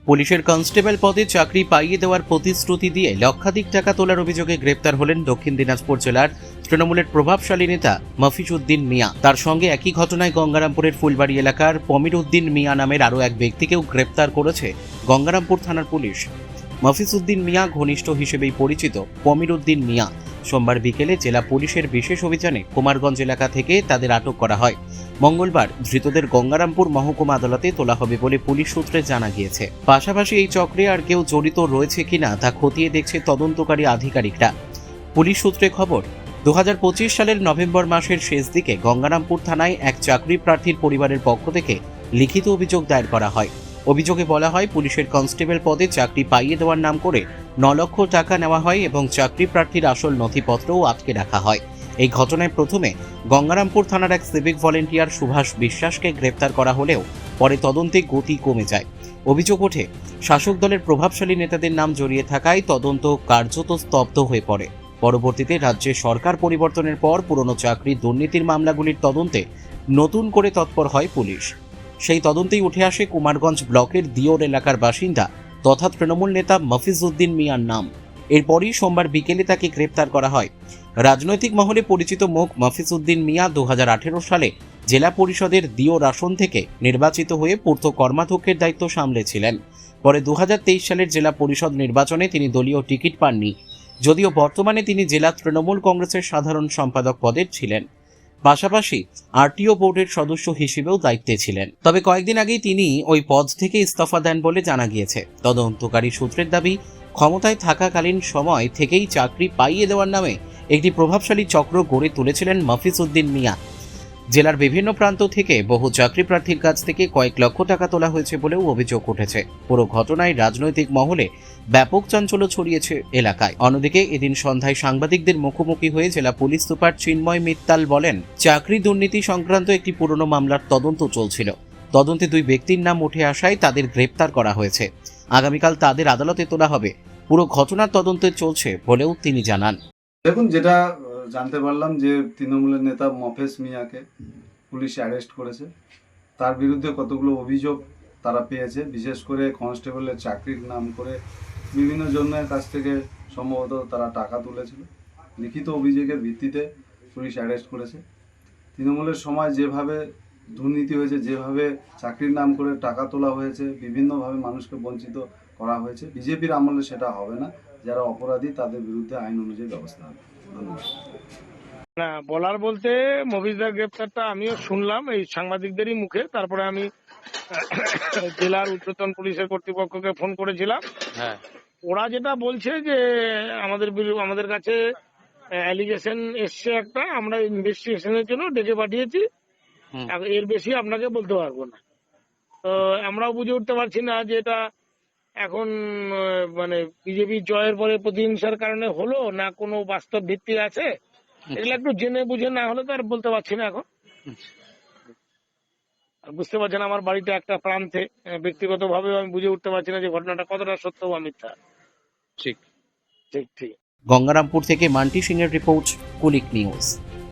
পুলিশের কনস্টেবল পদে চাকরি পাইয়ে দেওয়ার প্রতিশ্রুতি দিয়ে লক্ষাধিক টাকা তোলার অভিযোগে গ্রেপ্তার হলেন দক্ষিণ দিনাজপুর জেলার তৃণমূলের প্রভাবশালী নেতা মফিজ উদ্দিন মিয়া। তার সঙ্গে একই ঘটনায় গঙ্গারামপুরের ফুলবাড়ি এলাকার পমির উদ্দিন মিয়া নামের আরও এক ব্যক্তিকেও গ্রেপ্তার করেছে গঙ্গারামপুর থানার পুলিশ। মফিজ উদ্দিন মিয়া ঘনিষ্ঠ হিসেবেই পরিচিত পমির উদ্দিন মিয়া সোমবার বিকেলে জেলা পুলিশের বিশেষ অভিযানে কুমারগঞ্জ এলাকা থেকে তাদের আটক করা হয়। মঙ্গলবার ধৃতদের গঙ্গারামপুর মহকুমা আদালতে তোলা হবে বলে পুলিশ সূত্রে জানা গিয়েছে। পাশাপাশি এই চক্রে আর কেউ জড়িত রয়েছে কিনা তা খতিয়ে দেখছে তদন্তকারী আধিকারিকরা। পুলিশ সূত্রে খবর, 2025 সালের নভেম্বর মাসের শেষ দিকে গঙ্গারামপুর থানায় এক চাকরি প্রার্থীর পরিবারের পক্ষ থেকে লিখিত অভিযোগ দায়ের করা হয়। অভিযোগে বলা হয়, পুলিশের কনস্টেবল পদে চাকরি পাইয়ে দেওয়ার নাম করে 9 লক্ষ টাকা নেওয়া হয় এবং চাকরি প্রার্থীর আসল নথিপত্রও আটকে রাখা হয়। এই ঘটনায় প্রথমে গঙ্গারামপুর থানার এক সিভিক ভলেন্টিয়ার সুভাষ বিশ্বাসকে গ্রেপ্তার করা হলেও পরে তদন্তে গতি কমে যায়। অভিযোগ ওঠে, শাসক দলের প্রভাবশালী নেতাদের নাম জড়িয়ে থাকায় তদন্ত কার্যত স্তব্ধ হয়ে পড়ে। পরবর্তীতে রাজ্যে সরকার পরিবর্তনের পর পুরনো চাকরি দুর্নীতির মামলাগুলির তদন্তে নতুন করে তৎপর হয় পুলিশ। সেই তদন্তেই উঠে আসে কুমারগঞ্জ ব্লকের দিওর এলাকার বাসিন্দা তথা তৃণমূল নেতা মফিজ উদ্দিন মিয়ার নাম। এরপরই সোমবার বিকেলে তাকে গ্রেপ্তার করা হয়। রাজনৈতিক মহলে পরিচিত মুখ মফিজ উদ্দিন মিয়া 2018 সালে জেলা পরিষদের দিওর আসন থেকে নির্বাচিত হয়ে পূর্ত কর্মাধ্যক্ষের দায়িত্ব সামলেছিলেন। পরে 2023 সালের জেলা পরিষদ নির্বাচনে তিনি দলীয় টিকিট পাননি, যদিও বর্তমানে তিনি জেলা তৃণমূল কংগ্রেসের সাধারণ সম্পাদক পদে ছিলেন। পাশাপাশি আরটিও বোর্ডের সদস্য হিসেবেও দায়িত্বে ছিলেন। তবে কয়েকদিন আগেই তিনি ওই পদ থেকে ইস্তফা দেন বলে জানা গিয়েছে। তদন্তকারী সূত্রের দাবি, ক্ষমতায় থাকাকালীন সময় থেকেই চাকরি পাইয়ে দেওয়ার নামে একটি প্রভাবশালী চক্র গড়ে তুলেছিলেন মফিজ উদ্দিন মিয়া। জেলার বিভিন্ন প্রান্ত থেকে বহু চাকরি প্রার্থীর কাছ থেকে কয়েক লক্ষ টাকা তোলা হয়েছে বলেও অভিযোগ উঠেছে। পুরো ঘটনায় রাজনৈতিক মহলে ব্যাপক চাঞ্চল্য ছড়িয়েছে এলাকায়। অন্যদিকে এদিন সন্ধ্যায় সাংবাদিকদের মুখোমুখি হয়ে জেলা পুলিশ সুপার চিন্ময় মিত্তাল বলেন, চাকরি দুর্নীতি সংক্রান্ত একটি পুরনো মামলার তদন্ত চলছিল। তদন্তে 2 ব্যক্তির নাম উঠে আসায় তাদের গ্রেপ্তার করা হয়েছে। আগামীকাল তাদের আদালতে তোলা হবে। পুরো ঘটনার তদন্ত চলছে বলেও তিনি জানান। দেখুন, যেটা জানতে পারলাম যে তৃণমূলের নেতা মফেজ মিয়াকে পুলিশ অ্যারেস্ট করেছে। তার বিরুদ্ধে কতগুলো অভিযোগ তারা পেয়েছে, বিশেষ করে কনস্টেবলের চাকরির নাম করে বিভিন্ন জনের কাছ থেকে সম্ভবত তারা টাকা তুলেছিল। লিখিত অভিযোগের ভিত্তিতে পুলিশ অ্যারেস্ট করেছে। তৃণমূলের সময় যেভাবে দুর্নীতি হয়েছে, যেভাবে চাকরির নাম করে টাকা তোলা হয়েছে, বিভিন্নভাবে মানুষকে বঞ্চিত করা হয়েছে, বিজেপির আমলে সেটা হবে না। যারা অপরাধী তাদের বিরুদ্ধে আইন অনুযায়ী ব্যবস্থা হবে। ধন্যবাদ। না, বলার বলতে মফিজদার গ্রেপ্তারটা আমিও শুনলাম এই সাংবাদিকদেরই মুখে। তারপরে আমি জেলার ঊর্ধ্বতন পুলিশের কর্তৃপক্ষকে ফোন করেছিলাম। ওরা যেটা বলছে যে আমাদের কাছে অ্যালিগেশন এসছে একটা, আমরা ইনভেস্টিগেশনের জন্য ডেকে পাঠিয়েছি। এর বেশি আপনাকে বলতে পারবো না। তো আমরাও বুঝে উঠতে পারছি না যে এটা এখন মানে বিজেপি জয়ের পরে প্রতিহিংসার কারণে হলো না কোনো বাস্তব ভিত্তি আছে। এগুলো একটু জেনে বুঝে না হলে তো আর বলতে পারছি না এখন। বুঝতে পারছেন, আমার বাড়িটা একটা প্রান্তে, ব্যক্তিগতভাবে আমি বুঝে উঠতে পারছি না যে ঘটনাটা কতটা সত্য বা মিথ্যা। ঠিক ঠিক ঠিক। গঙ্গারামপুর থেকে মান্টি সিং এর রিপোর্ট, কুলিক নিউজ।